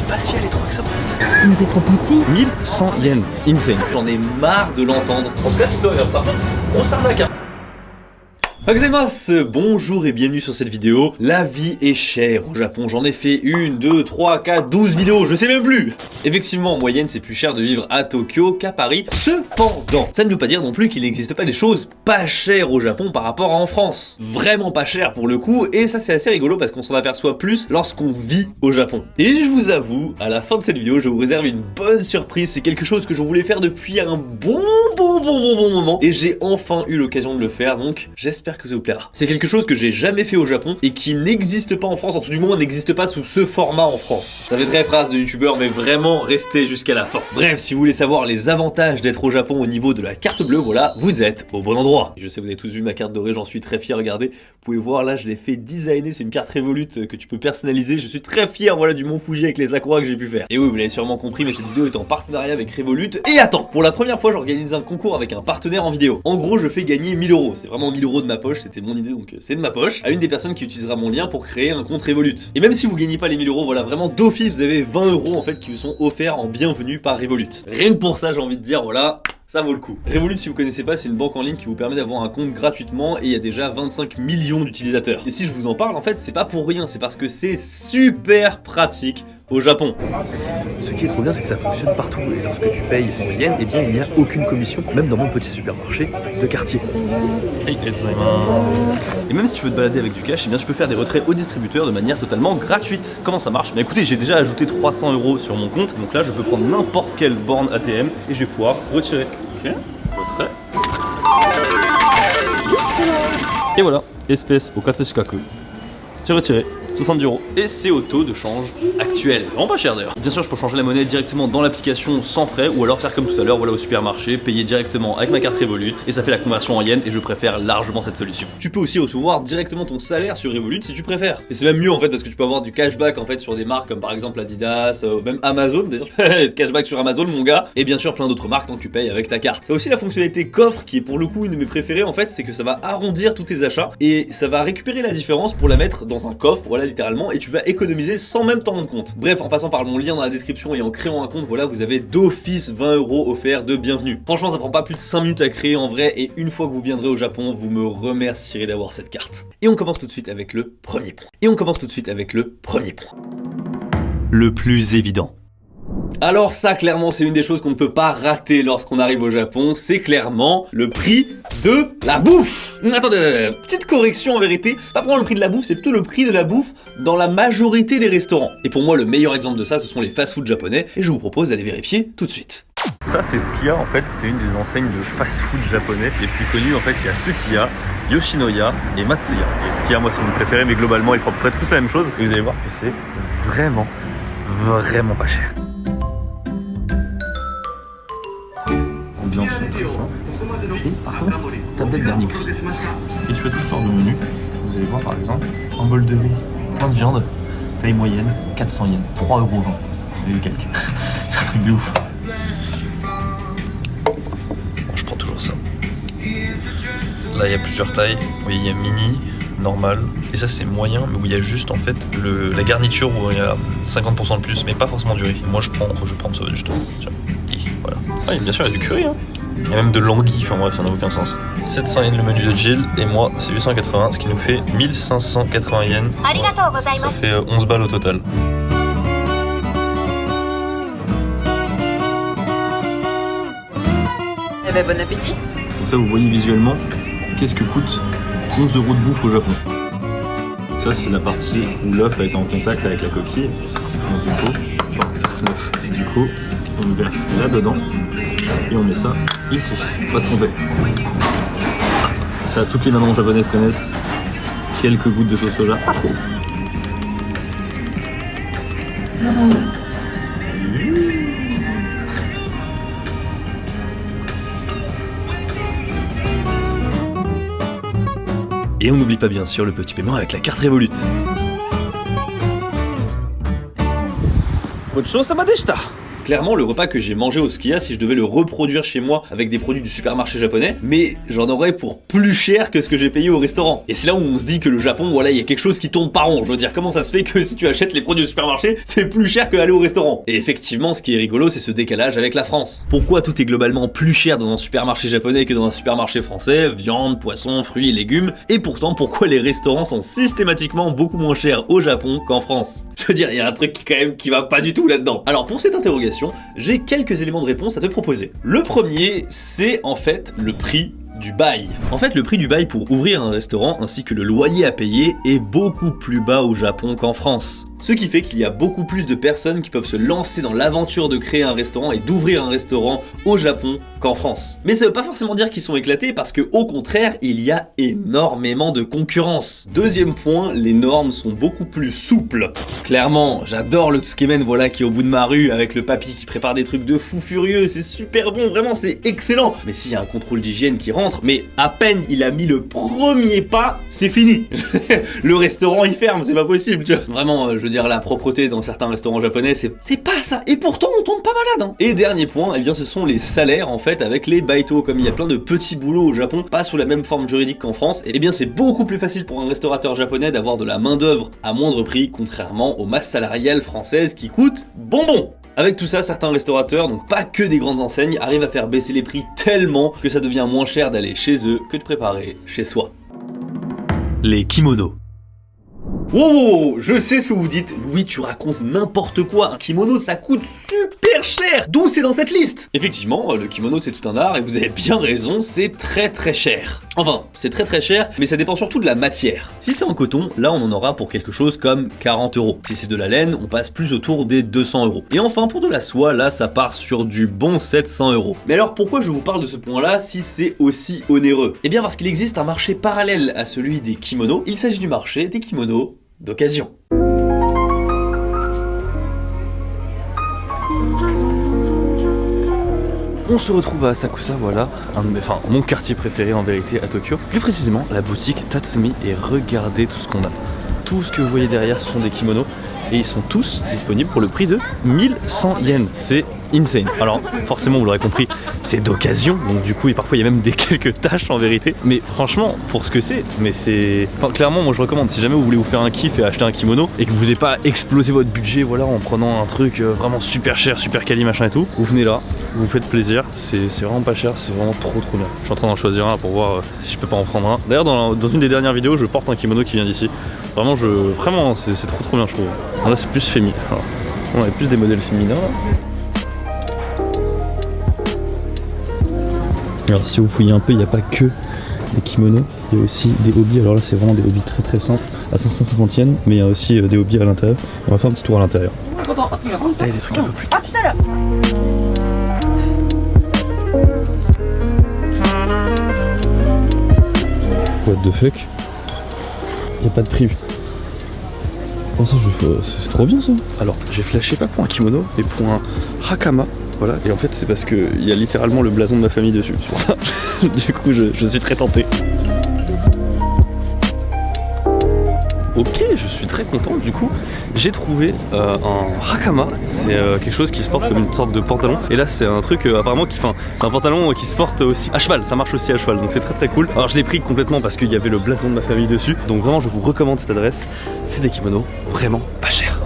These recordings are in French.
pas si elle est trop que ça. Mais c'est trop petit. 1100 yens, insane. J'en ai marre de l'entendre. En tout cas, c'est pas grave, par contre, grosse arnaque. Bonjour et bienvenue sur cette vidéo. La vie est chère au Japon, j'en ai fait 1, 2, 3, 4, 12 vidéos, je sais même plus. Effectivement, en moyenne, c'est plus cher de vivre à Tokyo qu'à Paris. Cependant, ça ne veut pas dire non plus qu'il n'existe pas des choses pas chères au Japon par rapport à en France. Vraiment pas cher pour le coup, et ça c'est assez rigolo parce qu'on s'en aperçoit plus lorsqu'on vit au Japon. Et je vous avoue, à la fin de cette vidéo, je vous réserve une bonne surprise. C'est quelque chose que je voulais faire depuis un bon moment, et j'ai enfin eu l'occasion de le faire, donc j'espère que ça vous plaira. C'est quelque chose que j'ai jamais fait au Japon et qui n'existe pas en France, en tout du moins n'existe pas sous ce format en France. Ça fait très phrase de youtubeur, mais vraiment restez jusqu'à la fin. Bref, si vous voulez savoir les avantages d'être au Japon au niveau de la carte bleue, voilà, vous êtes au bon endroit. Je sais, vous avez tous vu ma carte dorée, j'en suis très fier, regardez. Vous pouvez voir là, je l'ai fait designer, c'est une carte Revolut que tu peux personnaliser. Je suis très fier, voilà, du Mont Fuji avec les Sakura que j'ai pu faire. Et oui, vous l'avez sûrement compris, mais cette vidéo est en partenariat avec Revolut. Et attends, pour la première fois, j'organise un concours avec un partenaire en vidéo. En gros, je fais gagner 1000 €. C'est vraiment 1000 € de ma poche, c'était mon idée, donc c'est de ma poche, à une des personnes qui utilisera mon lien pour créer un compte Revolut. Et même si vous gagnez pas les 1000 €, voilà, vraiment d'office, vous avez 20 € en fait qui vous sont offerts en bienvenue par Revolut. Rien que pour ça, j'ai envie de dire, voilà, ça vaut le coup. Revolut, si vous connaissez pas, c'est une banque en ligne qui vous permet d'avoir un compte gratuitement et il y a déjà 25 millions d'utilisateurs. Et si je vous en parle, en fait, c'est pas pour rien, c'est parce que c'est super pratique au Japon. Ce qui est trop bien, c'est que ça fonctionne partout. Et lorsque tu payes en yens, eh bien il n'y a aucune commission, même dans mon petit supermarché de quartier. Et même si tu veux te balader avec du cash, eh bien tu peux faire des retraits au distributeur de manière totalement gratuite. Comment ça marche? Bah écoutez, j'ai déjà ajouté 300 € sur mon compte, donc là je peux prendre n'importe quelle borne ATM et je vais pouvoir retirer. Ok, retrait. Et voilà, espèce au Katsushikaku. J'ai retiré 70 €. Et c'est au taux de change actuel. Vraiment pas cher d'ailleurs. Bien sûr, je peux changer la monnaie directement dans l'application sans frais, ou alors faire comme tout à l'heure, voilà, au supermarché, payer directement avec ma carte Revolut, et ça fait la conversion en yens, et je préfère largement cette solution. Tu peux aussi recevoir directement ton salaire sur Revolut si tu préfères. Et c'est même mieux en fait, parce que tu peux avoir du cashback en fait sur des marques comme par exemple Adidas, même Amazon, d'ailleurs, cashback sur Amazon mon gars, et bien sûr plein d'autres marques tant que tu payes avec ta carte. C'est aussi la fonctionnalité coffre qui est pour le coup une de mes préférées en fait, c'est que ça va arrondir tous tes achats, et ça va récupérer la différence pour la mettre dans un coffre, voilà littéralement, et tu vas économiser sans même t'en rendre compte. Bref, en passant par mon lien dans la description et en créant un compte, voilà, vous avez d'office 20 € offerts de bienvenue. Franchement, ça prend pas plus de 5 minutes à créer en vrai, et une fois que vous viendrez au Japon, vous me remercierez d'avoir cette carte. Et on commence tout de suite avec le premier point. Le plus évident. Alors ça, clairement, c'est une des choses qu'on ne peut pas rater lorsqu'on arrive au Japon, c'est clairement le prix de la bouffe. Attendez, petite correction en vérité, c'est pas vraiment le prix de la bouffe, c'est plutôt le prix de la bouffe dans la majorité des restaurants. Et pour moi, le meilleur exemple de ça, ce sont les fast-food japonais, et je vous propose d'aller vérifier tout de suite. Ça, c'est Sukiya, en fait, c'est une des enseignes de fast-food japonais les plus connues. En fait, il y a Sukiya, Yoshinoya et Matsuya. Et Sukiya, moi, c'est mon préféré, mais globalement, ils font à peu près tous la même chose. Et vous allez voir que c'est vraiment pas cher. Ambiance très simple. Et par contre, tablette dernier cri. Et tu as toutes sortes de menus. Vous allez voir par exemple, un bol de riz, plein de viande, taille moyenne, 400 yens, 3,20 € et quelques. C'est un truc de ouf. Je prends toujours ça. Là il y a plusieurs tailles. Vous voyez, il y a mini, normal, et ça c'est moyen, mais où il y a juste en fait la garniture où il y a 50% de plus, mais pas forcément du riz. Moi je prends ça justement. Tiens. Voilà. Ah, bien sûr, il y a du curry, hein. Il y a même de l'anguille, enfin bref, ça n'a aucun sens. 700 yens le menu de Jill, et moi c'est 880, ce qui nous fait 1580 yens. Ça fait 11 balles au total. Eh ben bon appétit. Comme ça, vous voyez visuellement qu'est-ce que coûte 11 € de bouffe au Japon. Ça, c'est la partie où l'œuf a été en contact avec la coquille. Donc, du coup, l'œuf. Du coup, on le verse là-dedans et on met ça ici. Faut pas se tromper. Ça, toutes les mamans japonaises connaissent. Quelques gouttes de sauce soja, pas trop. Et on n'oublie pas bien sûr le petit paiement avec la carte Revolut. clairement le repas que j'ai mangé au Sukiya, si je devais le reproduire chez moi avec des produits du supermarché japonais, mais j'en aurais pour plus cher que ce que j'ai payé au restaurant. Et c'est là où on se dit que le Japon, voilà, il y a quelque chose qui tourne pas rond. Je veux dire, comment ça se fait que si tu achètes les produits du supermarché, c'est plus cher qu'aller au restaurant? Et effectivement, ce qui est rigolo, c'est ce décalage avec la France. Pourquoi tout est globalement plus cher dans un supermarché japonais que dans un supermarché français? Viande, poisson, fruits et légumes. Et pourtant, pourquoi les restaurants sont systématiquement beaucoup moins chers au Japon qu'en France? Je veux dire, il y a un truc quand même qui va pas du tout là-dedans. Alors pour cette interrogation, j'ai quelques éléments de réponse à te proposer. Le premier, c'est en fait le prix du bail. En fait, le prix du bail pour ouvrir un restaurant ainsi que le loyer à payer est beaucoup plus bas au Japon qu'en France. Ce qui fait qu'il y a beaucoup plus de personnes qui peuvent se lancer dans l'aventure de créer un restaurant et d'ouvrir un restaurant au Japon qu'en France. Mais ça veut pas forcément dire qu'ils sont éclatés parce que au contraire, il y a énormément de concurrence. Deuxième point, les normes sont beaucoup plus souples. Clairement, j'adore le Tsukemen, voilà, qui est au bout de ma rue avec le papy qui prépare des trucs de fou furieux, c'est super bon, vraiment c'est excellent. Mais s'il y a un contrôle d'hygiène qui rentre, mais à peine il a mis le premier pas, c'est fini. Le restaurant il ferme, c'est pas possible, tu vois. Vraiment, je veux dire, la propreté dans certains restaurants japonais, c'est pas ça. Et pourtant, on tombe pas malade, hein. Et dernier point, eh bien, ce sont les salaires, en fait, avec les baito. Comme il y a plein de petits boulots au Japon, pas sous la même forme juridique qu'en France, eh bien, c'est beaucoup plus facile pour un restaurateur japonais d'avoir de la main-d'œuvre à moindre prix, contrairement aux masses salariales françaises qui coûtent bonbon. Avec tout ça, certains restaurateurs, donc pas que des grandes enseignes, arrivent à faire baisser les prix tellement que ça devient moins cher d'aller chez eux que de préparer chez soi. Les kimonos. Wow, je sais ce que vous dites. Louis, tu racontes n'importe quoi. Un kimono, ça coûte super cher. D'où c'est dans cette liste? Effectivement, le kimono, c'est tout un art et vous avez bien raison, c'est très très cher. Enfin, c'est très très cher, mais ça dépend surtout de la matière. Si c'est en coton, là on en aura pour quelque chose comme 40 €. Si c'est de la laine, on passe plus autour des 200 €. Et enfin, pour de la soie, là ça part sur du bon 700 €. Mais alors pourquoi je vous parle de ce point-là si c'est aussi onéreux? Eh bien parce qu'il existe un marché parallèle à celui des kimonos. Il s'agit du marché des kimonos d'occasion. On se retrouve à Asakusa, voilà, mon quartier préféré en vérité à Tokyo. Plus précisément, la boutique Tatsumi, et regardez tout ce qu'on a. Tout ce que vous voyez derrière, ce sont des kimonos et ils sont tous disponibles pour le prix de 1100 yens. C'est insane. Alors forcément vous l'aurez compris, c'est d'occasion, donc du coup parfois il y a même quelques taches en vérité, mais franchement pour ce que c'est, mais c'est... Enfin clairement moi je recommande, si jamais vous voulez vous faire un kiff et acheter un kimono et que vous voulez pas exploser votre budget, voilà, en prenant un truc vraiment super cher, super quali machin et tout, vous venez là, vous vous faites plaisir, c'est vraiment pas cher, c'est vraiment trop bien. Je suis en train d'en choisir un pour voir si je peux pas en prendre un. D'ailleurs dans une des dernières vidéos je porte un kimono qui vient d'ici. Vraiment c'est trop bien je trouve. Là c'est plus féminin. On a plus des modèles féminins là. Alors si vous fouillez un peu, il n'y a pas que des kimonos, il y a aussi des hobbies. Alors là c'est vraiment des hobbies très simples à 550 yens, mais il y a aussi des hobbies à l'intérieur. On va faire un petit tour à l'intérieur. Là il y a des trucs un peu plus tôt. What the fuck? Il n'y a pas de prix. Oh ça c'est trop bien ça. Alors j'ai flashé pas pour un kimono, mais pour un hakama. Voilà, et en fait c'est parce qu'il y a littéralement le blason de ma famille dessus, c'est pour ça. Du coup je suis très tenté. Ok, je suis très content, du coup j'ai trouvé un hakama. C'est quelque chose qui se porte comme une sorte de pantalon. Et là c'est un truc apparemment qui, c'est un pantalon qui se porte aussi à cheval, ça marche aussi à cheval, donc c'est très cool. Alors je l'ai pris complètement parce qu'il y avait le blason de ma famille dessus. Donc vraiment je vous recommande cette adresse, c'est des kimonos vraiment pas chers.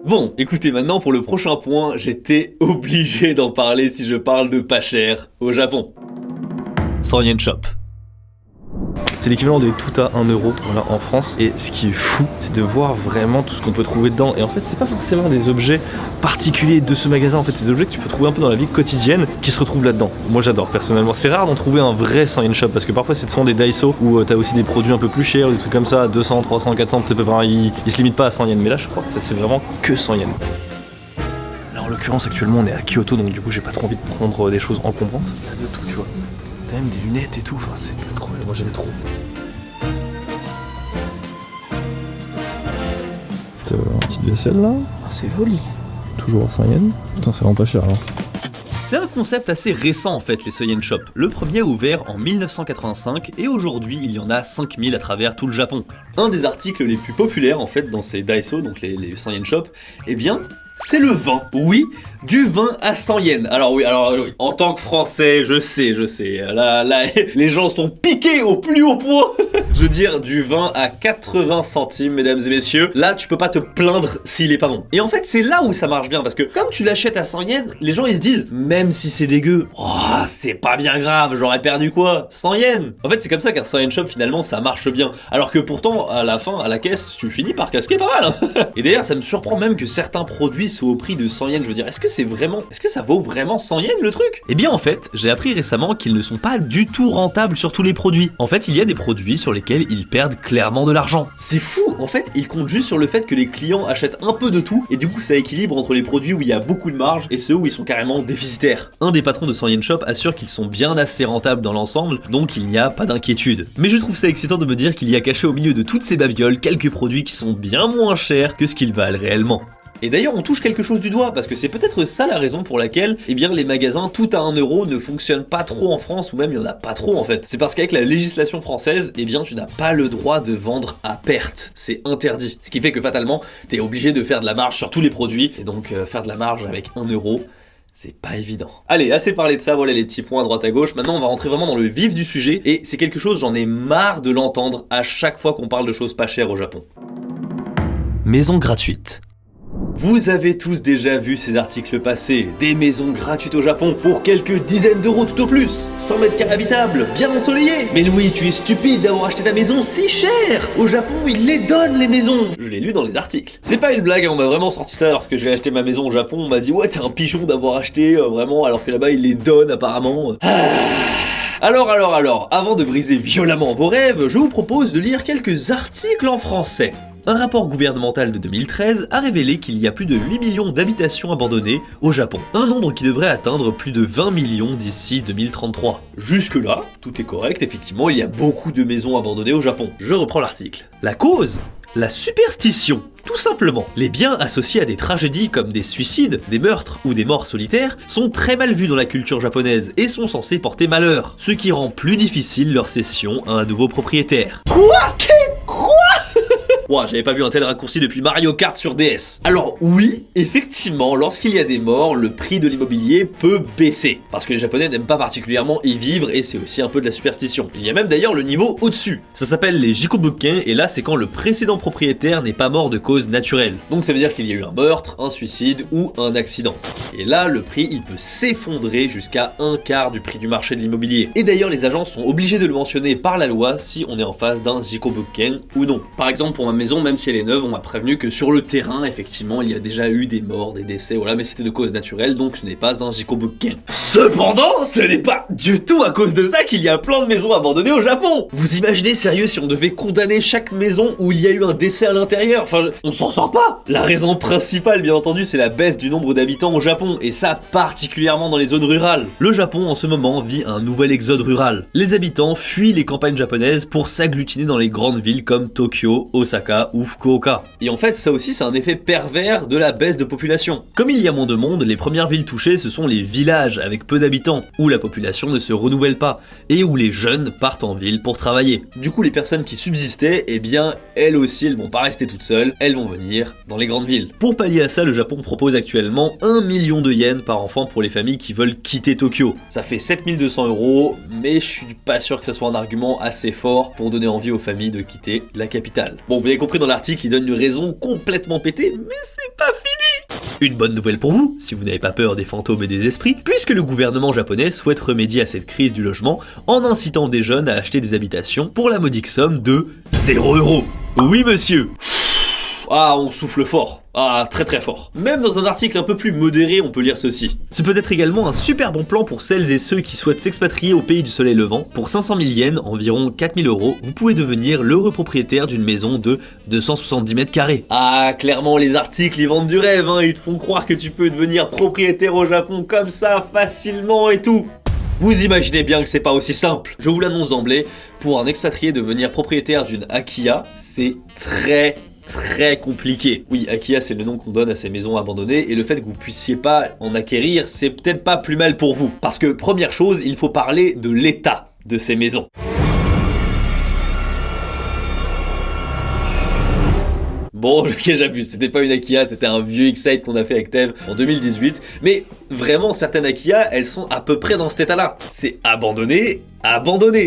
Bon, écoutez, maintenant pour le prochain point, j'étais obligé d'en parler si je parle de pas cher au Japon. 100 yen shop. C'est l'équivalent des tout à 1 €, voilà, en France. Et ce qui est fou, c'est de voir vraiment tout ce qu'on peut trouver dedans. Et en fait, c'est pas forcément des objets particuliers de ce magasin. En fait, c'est des objets que tu peux trouver un peu dans la vie quotidienne qui se retrouvent là-dedans. Moi, j'adore personnellement. C'est rare d'en trouver un vrai 100 yen shop parce que parfois, c'est souvent des Daiso où t'as aussi des produits un peu plus chers, des trucs comme ça, 200, 300, 400. Ils se limitent pas à 100 yens. Mais là, je crois que ça, c'est vraiment que 100 yens. Là, en l'occurrence, actuellement, on est à Kyoto, donc du coup, j'ai pas trop envie de prendre des choses encombrantes. T'as de tout, tu vois. T'as même des lunettes et tout. Enfin, c'est trop bien. Moi, j'aime trop. Petite vaisselle là, c'est joli. Toujours à 100 yens. Putain, c'est vraiment pas cher alors. C'est un concept assez récent en fait, les 100 yen shop. Le premier a ouvert en 1985 et aujourd'hui il y en a 5000 à travers tout le Japon. Un des articles les plus populaires en fait dans ces Daiso, donc les 100 yen shop, eh bien c'est le vin. Oui, du vin à 100 yens. Alors oui, en tant que Français, je sais. Là, les gens sont piqués au plus haut point. Je veux dire, du vin à 80 centimes, mesdames et messieurs. Là, tu peux pas te plaindre s'il est pas bon. Et en fait, c'est là où ça marche bien, parce que comme tu l'achètes à 100 yens, les gens ils se disent, même si c'est dégueu, oh, c'est pas bien grave, j'aurais perdu quoi 100 yens. En fait, c'est comme ça qu'un 100 yens shop, finalement, ça marche bien. Alors que pourtant, à la fin, à la caisse, tu finis par casquer pas mal. Hein. Et d'ailleurs, ça me surprend même que certains produits soient au prix de 100 yens. Je veux dire, est-ce que ça vaut vraiment 100 yens le truc? Eh bien, en fait, j'ai appris récemment qu'ils ne sont pas du tout rentables sur tous les produits. En fait, il y a des produits sur lesquels ils perdent clairement de l'argent. C'est fou, en fait, ils comptent juste sur le fait que les clients achètent un peu de tout, et du coup, ça équilibre entre les produits où il y a beaucoup de marge et ceux où ils sont carrément déficitaires. Un des patrons de 100 yens shop assure qu'ils sont bien assez rentables dans l'ensemble, donc il n'y a pas d'inquiétude. Mais je trouve ça excitant de me dire qu'il y a caché au milieu de toutes ces babioles quelques produits qui sont bien moins chers que ce qu'ils valent réellement. Et d'ailleurs on touche quelque chose du doigt, parce que c'est peut-être ça la raison pour laquelle les magasins tout à 1 euro ne fonctionnent pas trop en France, ou même il y en a pas trop en fait. C'est parce qu'avec la législation française, tu n'as pas le droit de vendre à perte, c'est interdit. Ce qui fait que fatalement, t'es obligé de faire de la marge sur tous les produits, et donc faire de la marge avec 1 euro, c'est pas évident. Allez, assez parlé de ça, voilà les petits points à droite à gauche. Maintenant, on va rentrer vraiment dans le vif du sujet, et c'est quelque chose, j'en ai marre de l'entendre à chaque fois qu'on parle de choses pas chères au Japon. Maison gratuite. Vous avez tous déjà vu ces articles passer, des maisons gratuites au Japon pour quelques dizaines d'euros tout au plus, 100 mètres carrés habitables, bien ensoleillés. Mais Louis, tu es stupide d'avoir acheté ta maison si chère. Au Japon, ils les donnent les maisons. Je l'ai lu dans les articles. C'est pas une blague, on m'a vraiment sorti ça lorsque j'ai acheté ma maison au Japon. On m'a dit ouais, t'es un pigeon d'avoir acheté vraiment, alors que là-bas ils les donnent apparemment. Alors, avant de briser violemment vos rêves, je vous propose de lire quelques articles en français. Un rapport gouvernemental de 2013 a révélé qu'il y a plus de 8 millions d'habitations abandonnées au Japon. Un nombre qui devrait atteindre plus de 20 millions d'ici 2033. Jusque-là, tout est correct, effectivement, il y a beaucoup de maisons abandonnées au Japon. Je reprends l'article. La cause ? La superstition. Tout simplement. Les biens associés à des tragédies comme des suicides, des meurtres ou des morts solitaires sont très mal vus dans la culture japonaise et sont censés porter malheur, ce qui rend plus difficile leur cession à un nouveau propriétaire. Quoi ? Ouah, j'avais pas vu un tel raccourci depuis Mario Kart sur DS. Alors oui, effectivement, lorsqu'il y a des morts, le prix de l'immobilier peut baisser. Parce que les Japonais n'aiment pas particulièrement y vivre et c'est aussi un peu de la superstition. Il y a même d'ailleurs le niveau au-dessus. Ça s'appelle les jikobuken et là c'est quand le précédent propriétaire n'est pas mort de cause naturelle. Donc ça veut dire qu'il y a eu un meurtre, un suicide ou un accident. Et là, le prix, il peut s'effondrer jusqu'à un quart du prix du marché de l'immobilier. Et d'ailleurs, les agences sont obligées de le mentionner par la loi si on est en face d'un jikobuken ou non. Par exemple, pour ma maison, même si elle est neuve, on m'a prévenu que sur le terrain, effectivement, il y a déjà eu des morts, des décès, voilà, mais c'était de cause naturelle, donc ce n'est pas un jikobuken. Cependant, ce n'est pas du tout à cause de ça qu'il y a plein de maisons abandonnées au Japon. Vous imaginez, sérieux, si on devait condamner chaque maison où il y a eu un décès à l'intérieur, enfin, on s'en sort pas. La raison principale, bien entendu, c'est la baisse du nombre d'habitants au Japon, et ça particulièrement dans les zones rurales. Le Japon, en ce moment, vit un nouvel exode rural. Les habitants fuient les campagnes japonaises pour s'agglutiner dans les grandes villes comme Tokyo, Osaka ou Fukuoka. Et en fait, ça aussi, c'est un effet pervers de la baisse de population. Comme il y a moins de monde, les premières villes touchées, ce sont les villages avec peu d'habitants, où la population ne se renouvelle pas, et où les jeunes partent en ville pour travailler. Du coup, les personnes qui subsistaient, eh bien, elles aussi, elles vont pas rester toutes seules, elles vont venir dans les grandes villes. Pour pallier à ça, le Japon propose actuellement 1 million de yens par enfant pour les familles qui veulent quitter Tokyo. Ça fait 7200 €, mais je suis pas sûr que ça soit un argument assez fort pour donner envie aux familles de quitter la capitale. Bon, vous avez compris, dans l'article, il donne une raison complètement pétée, mais c'est pas fini. Une bonne nouvelle pour vous, si vous n'avez pas peur des fantômes et des esprits, puisque le gouvernement japonais souhaite remédier à cette crise du logement en incitant des jeunes à acheter des habitations pour la modique somme de 0 €. Oui monsieur. Ah, on souffle fort. Ah, très très fort. Même dans un article un peu plus modéré, on peut lire ceci. C'est peut-être également un super bon plan pour celles et ceux qui souhaitent s'expatrier au pays du soleil levant. Pour 500 000 yens, environ 4 000 €, vous pouvez devenir l'heureux propriétaire d'une maison de 270 mètres carrés. Ah, clairement, les articles, ils vendent du rêve, hein. Ils te font croire que tu peux devenir propriétaire au Japon comme ça, facilement et tout. Vous imaginez bien que c'est pas aussi simple. Je vous l'annonce d'emblée, pour un expatrié devenir propriétaire d'une Akiya, c'est très compliqué. Oui, Akiya, c'est le nom qu'on donne à ces maisons abandonnées, et le fait que vous puissiez pas en acquérir, c'est peut-être pas plus mal pour vous. Parce que, première chose, il faut parler de l'état de ces maisons. Bon, ok, j'abuse, c'était pas une Akiya, c'était un vieux Excite qu'on a fait avec Tev en 2018. Mais vraiment, certaines Akiya, elles sont à peu près dans cet état-là. C'est abandonné.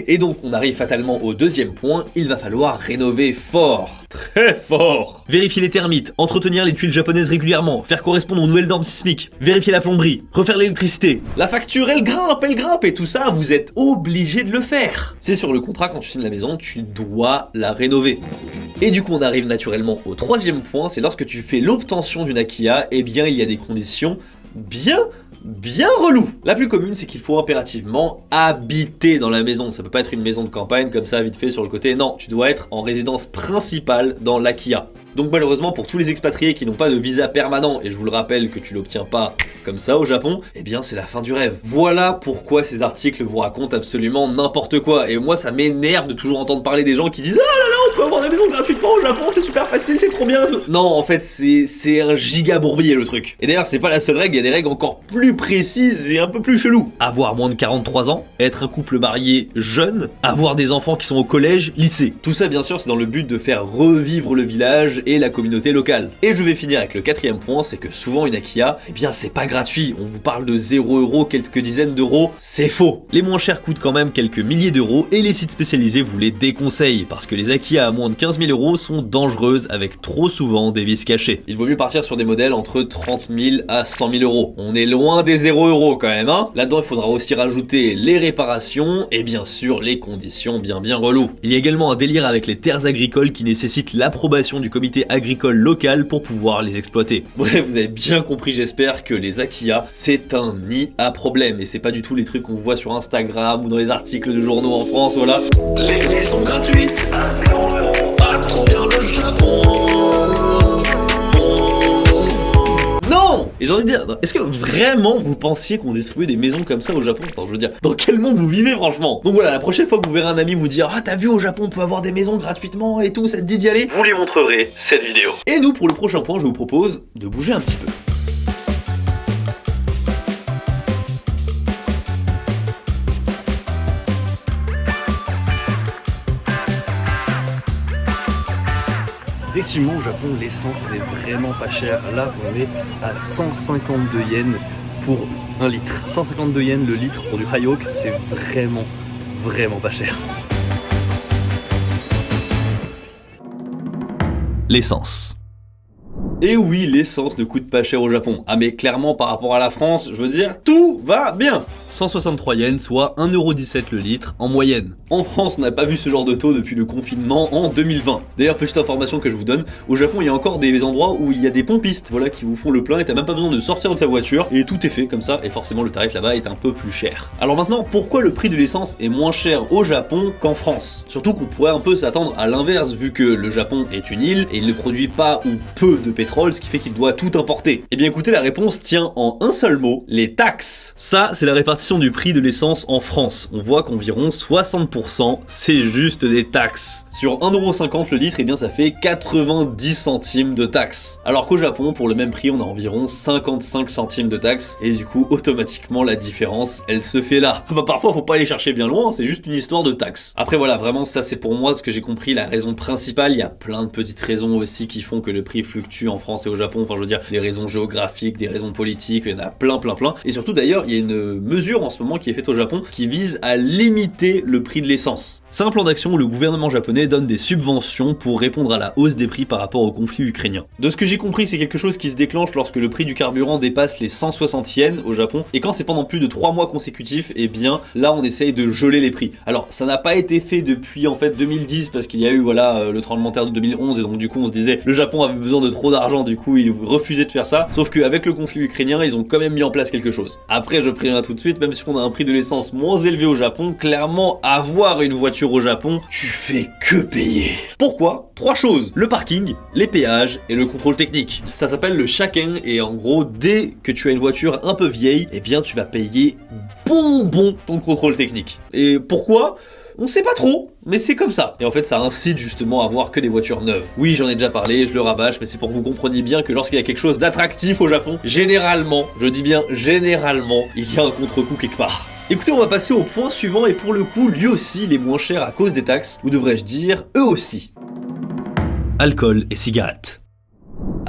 Et donc, on arrive fatalement au deuxième point, il va falloir rénover fort. Très fort. Vérifier les termites, entretenir les tuiles japonaises régulièrement, faire correspondre aux nouvelles normes sismiques, vérifier la plomberie, refaire l'électricité. La facture, elle grimpe, et tout ça, vous êtes obligé de le faire. C'est sur le contrat, quand tu signes la maison, tu dois la rénover. Et du coup, on arrive naturellement au troisième point, c'est lorsque tu fais l'obtention d'une Akiya, eh bien, il y a des conditions bien relou. La plus commune, c'est qu'il faut impérativement habiter dans la maison. Ça peut pas être une maison de campagne comme ça vite fait sur le côté. Non, tu dois être en résidence principale dans l'Akiya. Donc malheureusement pour tous les expatriés qui n'ont pas de visa permanent, et je vous le rappelle que tu l'obtiens pas comme ça au Japon, eh bien c'est la fin du rêve. Voilà pourquoi ces articles vous racontent absolument n'importe quoi. Et moi ça m'énerve de toujours entendre parler des gens qui disent « Ah là là, on peut avoir des maisons gratuitement au Japon, c'est super facile, c'est trop bien !» Non, en fait c'est un giga bourbier le truc. Et d'ailleurs c'est pas la seule règle, il y a des règles encore plus précises et un peu plus cheloues. Avoir moins de 43 ans, être un couple marié jeune, avoir des enfants qui sont au collège, lycée. Tout ça bien sûr c'est dans le but de faire revivre le village et la communauté locale. Et je vais finir avec le quatrième point, c'est que souvent une Akiya, eh bien c'est pas gratuit, on vous parle de 0 €, quelques dizaines d'euros, c'est faux. Les moins chers coûtent quand même quelques milliers d'euros et les sites spécialisés vous les déconseillent, parce que les Akiya à moins de 15 000 € sont dangereuses avec trop souvent des vis cachées. Il vaut mieux partir sur des modèles entre 30 000 à 100 000 €. On est loin des 0 € quand même, hein. Là-dedans il faudra aussi rajouter les réparations et bien sûr les conditions bien reloues. Il y a également un délire avec les terres agricoles qui nécessitent l'approbation du comité agricole local pour pouvoir les exploiter. Bref, vous avez bien compris, j'espère que les Akiya, c'est un nid à problème et c'est pas du tout les trucs qu'on voit sur Instagram ou dans les articles de journaux en France, voilà. Les maisons gratuites à 0 €, pas trop bien le Japon. Non! Et j'ai envie de dire, est-ce que vraiment vous pensiez qu'on distribuait des maisons comme ça au Japon? Enfin, je veux dire, dans quel monde vous vivez franchement? Donc voilà, la prochaine fois que vous verrez un ami vous dire « Ah, t'as vu, au Japon on peut avoir des maisons gratuitement et tout, ça te dit d'y aller ?» Vous lui montrerez cette vidéo. Et nous, pour le prochain point, je vous propose de bouger un petit peu. Effectivement, au Japon, l'essence n'est vraiment pas chère. Là, on est à 152 yens pour 1 litre. 152 yens le litre pour du Hayok, c'est vraiment pas cher. L'essence. Et oui, l'essence ne coûte pas cher au Japon. Ah mais clairement par rapport à la France, je veux dire, tout va bien. 163 yens, soit 1,17 € le litre en moyenne. En France, on n'a pas vu ce genre de taux depuis le confinement en 2020. D'ailleurs, petite information que je vous donne, au Japon, il y a encore des endroits où il y a des pompistes, voilà, qui vous font le plein et t'as même pas besoin de sortir de ta voiture et tout est fait comme ça et forcément le tarif là-bas est un peu plus cher. Alors maintenant, pourquoi le prix de l'essence est moins cher au Japon qu'en France? Surtout qu'on pourrait un peu s'attendre à l'inverse vu que le Japon est une île et il ne produit pas ou peu de pétrole, ce qui fait qu'il doit tout importer. Et bien écoutez, la réponse tient en un seul mot, les taxes. Ça, c'est la répartition du prix de l'essence en France. On voit qu'environ 60%, c'est juste des taxes. Sur 1,50 € le litre, et bien ça fait 90 centimes de taxes. Alors qu'au Japon, pour le même prix, on a environ 55 centimes de taxes, et du coup, automatiquement, la différence, elle se fait là. Bah parfois, faut pas aller chercher bien loin, c'est juste une histoire de taxes. Après voilà, vraiment, ça c'est pour moi ce que j'ai compris, la raison principale. Il y a plein de petites raisons aussi qui font que le prix fluctue en France et au Japon, enfin je veux dire, des raisons géographiques, des raisons politiques, il y en a plein. Et surtout d'ailleurs, il y a une mesure en ce moment qui est faite au Japon qui vise à limiter le prix de l'essence. C'est un plan d'action où le gouvernement japonais donne des subventions pour répondre à la hausse des prix par rapport au conflit ukrainien. De ce que j'ai compris, c'est quelque chose qui se déclenche lorsque le prix du carburant dépasse les 160 yens au Japon, et quand c'est pendant plus de 3 mois consécutifs, et bien là on essaye de geler les prix. Alors ça n'a pas été fait depuis en fait 2010 parce qu'il y a eu voilà le tremblement de terre de 2011 et donc du coup on se disait le Japon avait besoin de trop d'argent, du coup il refusait de faire ça, sauf qu'avec le conflit ukrainien ils ont quand même mis en place quelque chose. Après je préviens tout de suite, même si on a un prix de l'essence moins élevé au Japon, clairement avoir une voiture au Japon, tu fais que payer. Pourquoi? 3 choses, le parking, les péages et le contrôle technique. Ça s'appelle le shaken et en gros dès que tu as une voiture un peu vieille, eh bien tu vas payer bonbon ton contrôle technique. Et pourquoi? On sait pas trop, mais c'est comme ça. Et en fait, ça incite justement à avoir que des voitures neuves. Oui, j'en ai déjà parlé, je le rabâche, mais c'est pour que vous compreniez bien que lorsqu'il y a quelque chose d'attractif au Japon, généralement, je dis bien généralement, il y a un contre-coup quelque part. Écoutez, on va passer au point suivant et pour le coup, lui aussi, il est moins cher à cause des taxes, ou devrais-je dire, eux aussi. Alcool et cigarettes.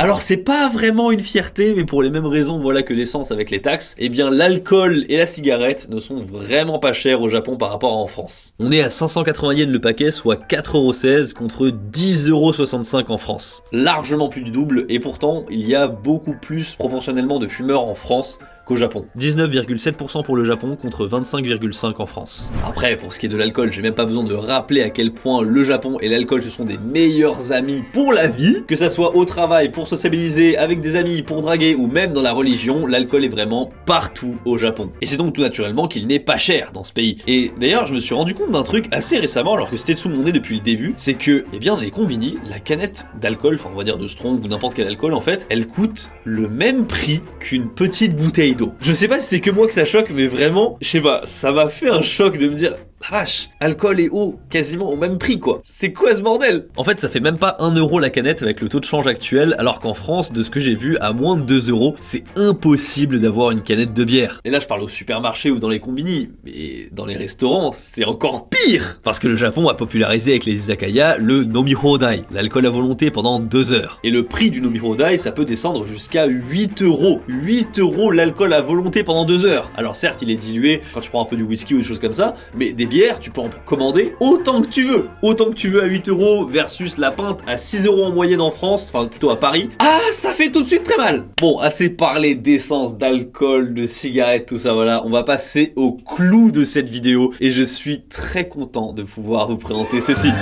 Alors c'est pas vraiment une fierté, mais pour les mêmes raisons voilà que l'essence avec les taxes, eh bien l'alcool et la cigarette ne sont vraiment pas chers au Japon par rapport à en France. On est à 580 yens le paquet, soit 4,16€ contre 10,65€ en France. Largement plus du double, et pourtant il y a beaucoup plus proportionnellement de fumeurs en France qu'au Japon. 19,7% pour le Japon contre 25,5% en France. Après, pour ce qui est de l'alcool, j'ai même pas besoin de rappeler à quel point le Japon et l'alcool ce sont des meilleurs amis pour la vie. Que ça soit au travail, pour sociabiliser, avec des amis, pour draguer ou même dans la religion, l'alcool est vraiment partout au Japon. Et c'est donc tout naturellement qu'il n'est pas cher dans ce pays. Et d'ailleurs, je me suis rendu compte d'un truc assez récemment, alors que c'était sous mon nez depuis le début, c'est que, eh bien, dans les combini, la canette d'alcool, enfin on va dire de Strong ou n'importe quel alcool en fait, elle coûte le même prix qu'une petite bouteille d'eau. Je sais pas si c'est que moi que ça choque, mais vraiment, je sais pas, ça m'a fait un choc de me dire, la vache, alcool et eau quasiment au même prix quoi. C'est quoi ce bordel? En fait ça fait même pas 1€ la canette avec le taux de change actuel, alors qu'en France, de ce que j'ai vu, à moins de 2€, c'est impossible d'avoir une canette de bière. Et là je parle au supermarché ou dans les combini, mais dans les restaurants c'est encore pire. Parce que le Japon a popularisé avec les izakaya le nomihodai, l'alcool à volonté pendant 2 heures. Et le prix du nomihodai ça peut descendre jusqu'à 8€. 8€ l'alcool à volonté pendant 2 heures. Alors certes il est dilué quand tu prends un peu du whisky ou des choses comme ça, mais des bières, tu peux en commander autant que tu veux. Autant que tu veux à 8€ versus la pinte à 6€ en moyenne en France, enfin plutôt à Paris. Ah, ça fait tout de suite très mal. Bon, assez parlé d'essence, d'alcool, de cigarettes, tout ça, voilà. On va passer au clou de cette vidéo et je suis très content de pouvoir vous présenter ceci.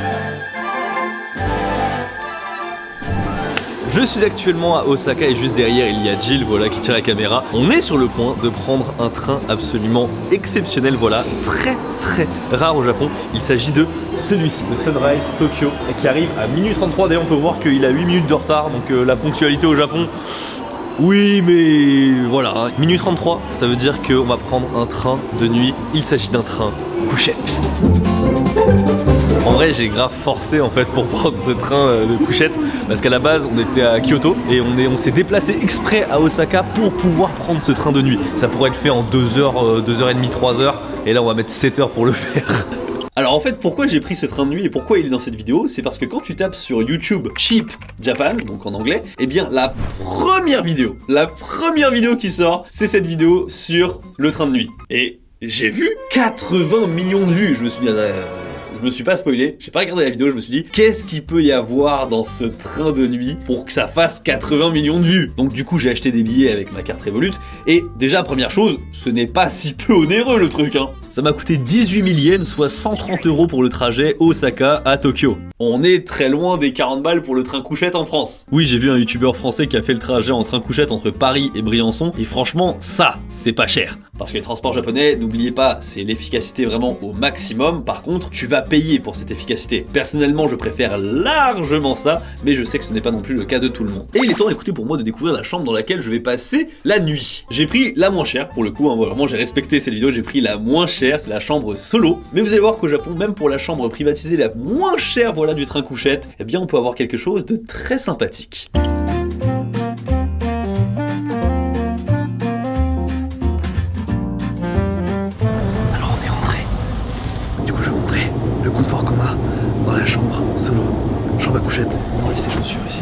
Je suis actuellement à Osaka et juste derrière il y a Jill voilà, qui tire la caméra. On est sur le point de prendre un train absolument exceptionnel, voilà, très rare au Japon. Il s'agit de celui-ci, le Sunrise Tokyo, qui arrive à minuit 33. D'ailleurs on peut voir qu'il a 8 minutes de retard, donc la ponctualité au Japon, oui mais voilà, hein. Minuit 33, ça veut dire qu'on va prendre un train de nuit. Il s'agit d'un train couchette. En vrai j'ai grave forcé en fait pour prendre ce train de couchette, parce qu'à la base on était à Kyoto et on s'est déplacé exprès à Osaka pour pouvoir prendre ce train de nuit. Ça pourrait être fait en 2h, 2h30, 3h, et là on va mettre 7h pour le faire. Alors en fait pourquoi j'ai pris ce train de nuit et pourquoi il est dans cette vidéo, c'est parce que quand tu tapes sur YouTube Cheap Japan, donc en anglais, eh bien la première vidéo qui sort, c'est cette vidéo sur le train de nuit. Et j'ai vu 80 millions de vues, je me suis dit... Je me suis pas spoilé, j'ai pas regardé la vidéo, je me suis dit qu'est-ce qu'il peut y avoir dans ce train de nuit pour que ça fasse 80 millions de vues. Donc du coup j'ai acheté des billets avec ma carte Revolut et déjà première chose, ce n'est pas si peu onéreux le truc hein. Ça m'a coûté 18 000 yens, soit 130€ pour le trajet Osaka à Tokyo. On est très loin des 40 balles pour le train couchette en France. Oui, j'ai vu un youtubeur français qui a fait le trajet en train couchette entre Paris et Briançon et franchement ça c'est pas cher. Parce que les transports japonais, n'oubliez pas, c'est l'efficacité vraiment au maximum. Par contre, tu vas payer pour cette efficacité. Personnellement, je préfère largement ça, mais je sais que ce n'est pas non plus le cas de tout le monde. Et il est temps d'écouter pour moi de découvrir la chambre dans laquelle je vais passer la nuit. J'ai pris la moins chère, pour le coup, hein, vraiment j'ai respecté cette vidéo, j'ai pris la moins chère, c'est la chambre solo. Mais vous allez voir qu'au Japon, même pour la chambre privatisée la moins chère, voilà, du train couchette, eh bien on peut avoir quelque chose de très sympathique. Le confort qu'on a dans la chambre solo, chambre à couchette. On enlève ses chaussures ici.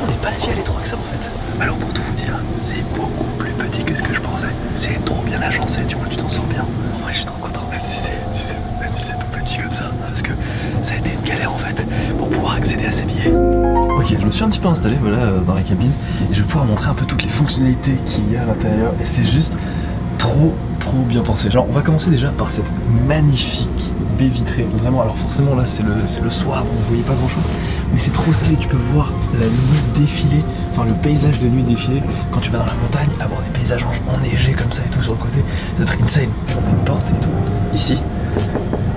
On n'est pas si à l'étroit que ça en fait. Alors pour tout vous dire, c'est beaucoup plus petit que ce que je pensais. C'est trop bien agencé, tu vois, tu t'en sors bien. En vrai je suis trop content, même si c'est tout petit comme ça. Parce que ça a été une galère en fait pour pouvoir accéder à ces billets. Ok, je me suis un petit peu installé voilà, dans la cabine et je vais pouvoir montrer un peu toutes les fonctionnalités qu'il y a à l'intérieur et c'est juste trop bien pensé. Genre on va commencer déjà par cette magnifique baie vitrée, vraiment, alors forcément là c'est le soir donc vous voyez pas grand chose, mais c'est trop stylé, tu peux voir la nuit défiler, enfin le paysage de nuit défiler, quand tu vas dans la montagne, avoir des paysages enneigés comme ça et tout sur le côté, c'est très insane. On a une porte et tout, ici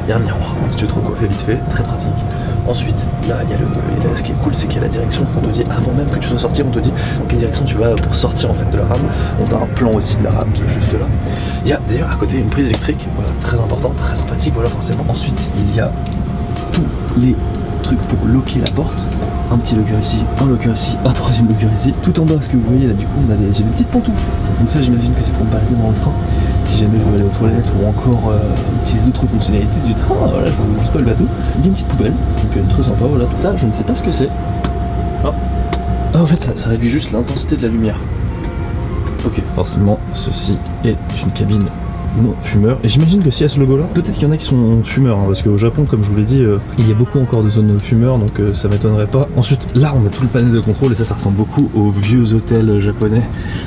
il y a un miroir, si tu veux te recoiffer vite fait, très pratique. Ensuite, là, ce qui est cool, c'est qu'il y a la direction qu'on te dit, avant même que tu sois sorti, on te dit dans quelle direction tu vas pour sortir en fait de la rame. On a un plan aussi de la rame qui est juste là. Il y a d'ailleurs à côté une prise électrique, voilà, très important, très sympathique, voilà forcément. Ensuite, il y a tous les trucs pour locker la porte. un petit locker ici, un locker ici, un troisième locker ici. Tout en bas, ce que vous voyez là, du coup, j'ai des petites pantoufles. Donc ça, j'imagine que c'est pour me balader dans le train. Si jamais je veux aller aux toilettes ou encore utiliser d'autres fonctionnalités du train, voilà, je vois juste pas le bateau. Il y a une petite poubelle, donc très sympa, voilà. Ça, je ne sais pas ce que c'est. Ah, en fait, ça réduit juste l'intensité de la lumière. Ok, forcément, ceci est une cabine non fumeur. Et j'imagine que s'il y a ce logo là, peut-être qu'il y en a qui sont fumeurs, hein, parce qu'au Japon, comme je vous l'ai dit, il y a beaucoup encore de zones fumeurs, donc ça m'étonnerait pas. Ensuite, là on a tout le panel de contrôle, et ça ressemble beaucoup aux vieux hôtels japonais.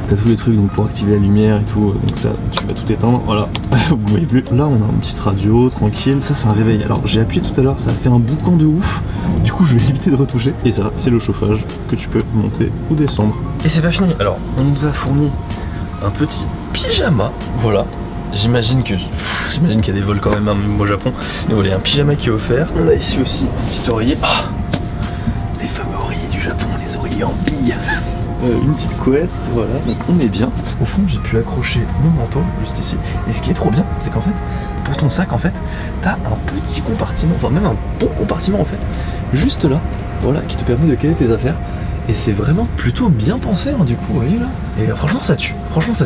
T'as tous les trucs donc pour activer la lumière et tout, donc ça, tu vas tout éteindre, voilà, vous voyez plus. Là on a une petite radio, tranquille, ça c'est un réveil. Alors j'ai appuyé tout à l'heure, ça a fait un boucan de ouf, du coup je vais éviter de retoucher. Et ça, c'est le chauffage que tu peux monter ou descendre. Et c'est pas fini, alors on nous a fourni un petit pyjama, voilà. J'imagine qu'il y a des vols quand même au Japon. Mais voilà, il y a un pyjama qui est offert. On a ici aussi un petit oreiller. Ah, les fameux oreillers du Japon, les oreillers en bille. Une petite couette, voilà, donc on est bien. Au fond, j'ai pu accrocher mon manteau juste ici. Et ce qui est trop bien, c'est qu'en fait, pour ton sac, en fait, t'as un petit compartiment, enfin même un bon compartiment en fait, juste là, voilà, qui te permet de caler tes affaires. Et c'est vraiment plutôt bien pensé, hein, du coup, vous voyez là. Et franchement ça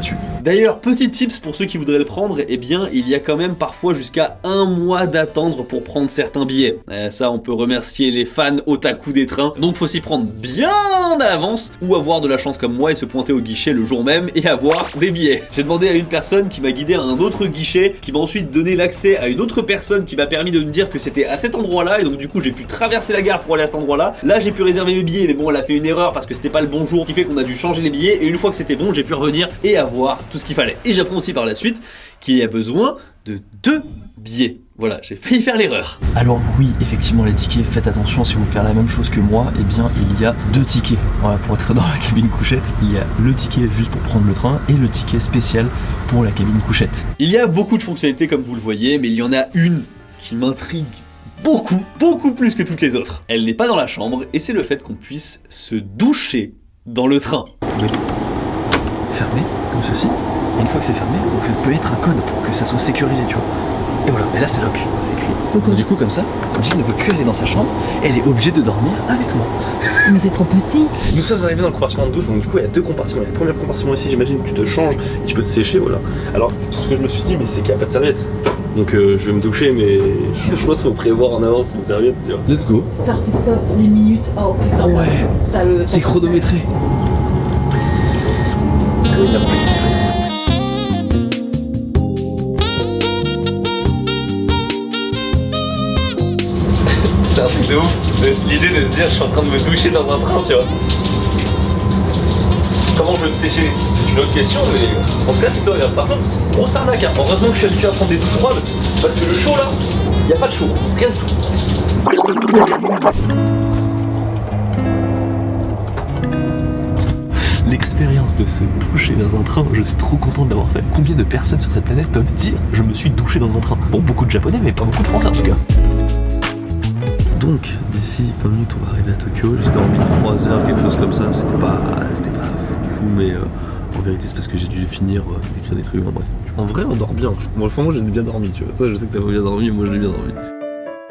tue, D'ailleurs, petit tips pour ceux qui voudraient le prendre, eh bien il y a quand même parfois jusqu'à 1 mois d'attendre pour prendre certains billets. Ça on peut remercier les fans otaku des trains, donc faut s'y prendre bien à l'avance ou avoir de la chance comme moi et se pointer au guichet le jour même et avoir des billets. J'ai demandé à une personne qui m'a guidé à un autre guichet, qui m'a ensuite donné l'accès à une autre personne qui m'a permis de me dire que c'était à cet endroit là, et donc du coup j'ai pu traverser la gare pour aller à cet endroit là. Là j'ai pu réserver mes billets, mais bon elle a fait une erreur parce que c'était pas le bon jour, qui fait qu'on a dû changer les billets, et une fois que c'était bon j'ai pu revenir et avoir tout ce qu'il fallait. Et j'apprends aussi par la suite qu'il y a besoin de 2 billets. Voilà, j'ai failli faire l'erreur. Alors oui, effectivement les tickets, faites attention si vous faites la même chose que moi, eh bien il y a 2 tickets. Voilà, pour être dans la cabine couchette, il y a le ticket juste pour prendre le train et le ticket spécial pour la cabine couchette. Il y a beaucoup de fonctionnalités comme vous le voyez, mais il y en a une qui m'intrigue beaucoup plus que toutes les autres. Elle n'est pas dans la chambre, et c'est le fait qu'on puisse se doucher dans le train. Vous pouvez fermer comme ceci, et une fois que c'est fermé, vous pouvez mettre un code pour que ça soit sécurisé, tu vois. Et voilà, et là c'est lock, c'est écrit. Donc du coup comme ça, Jill ne peut plus aller dans sa chambre, elle est obligée de dormir avec moi. Mais c'est trop petit. Nous sommes arrivés dans le compartiment de douche, donc du coup il y a 2 compartiments. Il y a le premier compartiment ici, j'imagine que tu te changes et tu peux te sécher, voilà. Alors ce que je me suis dit, mais c'est qu'il n'y a pas de serviette. Donc je vais me doucher, mais je pense qu'il faut prévoir en avance une serviette, tu vois. Let's go. Start et stop, les minutes. Oh putain. Ouais. T'as le. C'est chronométré. C'est un truc de ouf, l'idée de se dire je suis en train de me doucher dans un train, tu vois. Comment je vais me sécher? C'est une autre question, mais en tout cas c'est toi, regarde. Par contre, grosse arnaque, hein. Heureusement que je suis habitué à prendre des douches froides, parce que le chaud là, il n'y a pas de chaud, rien du tout. L'expérience de se doucher dans un train, je suis trop content de l'avoir fait. Combien de personnes sur cette planète peuvent dire je me suis douché dans un train? Bon, beaucoup de japonais, mais pas beaucoup de français en tout cas. Donc, d'ici 20 minutes, on va arriver à Tokyo. J'ai dormi 3 heures, quelque chose comme ça. C'était pas fou, mais en vérité, c'est parce que j'ai dû finir d'écrire des trucs. En bref. En vrai, on dort bien. Moi, j'ai bien dormi, tu vois. Toi, je sais que t'as pas bien dormi, moi, j'ai bien dormi.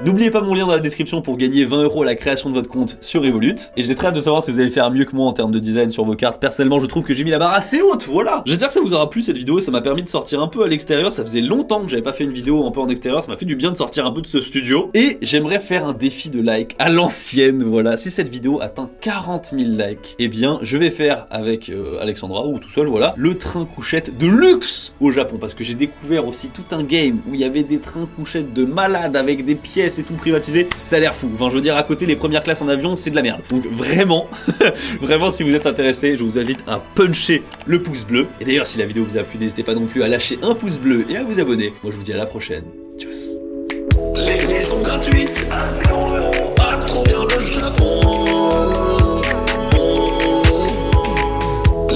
N'oubliez pas mon lien dans la description pour gagner 20 € à la création de votre compte sur Revolut. Et j'ai très hâte de savoir si vous allez faire mieux que moi en termes de design sur vos cartes. Personnellement, je trouve que j'ai mis la barre assez haute, voilà. J'espère que ça vous aura plu cette vidéo, ça m'a permis de sortir un peu à l'extérieur. Ça faisait longtemps que j'avais pas fait une vidéo un peu en extérieur, ça m'a fait du bien de sortir un peu de ce studio. Et j'aimerais faire un défi de like à l'ancienne, voilà. Si cette vidéo atteint 40 000 likes, eh bien, je vais faire avec Alexandra, ou tout seul, voilà, le train couchette de luxe au Japon. Parce que j'ai découvert aussi tout un game où il y avait des trains couchettes de malades avec des pièces et tout privatisé. Ça a l'air fou. Enfin, je veux dire, à côté, les premières classes en avion, c'est de la merde. Donc vraiment, vraiment, si vous êtes intéressé, je vous invite à puncher le pouce bleu. Et d'ailleurs, si la vidéo vous a plu, n'hésitez pas non plus à lâcher un pouce bleu et à vous abonner. Moi, je vous dis à la prochaine. Tchuss. Les liaisons gratuites, pas trop bien le Japon.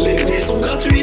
Les liaisons gratuites.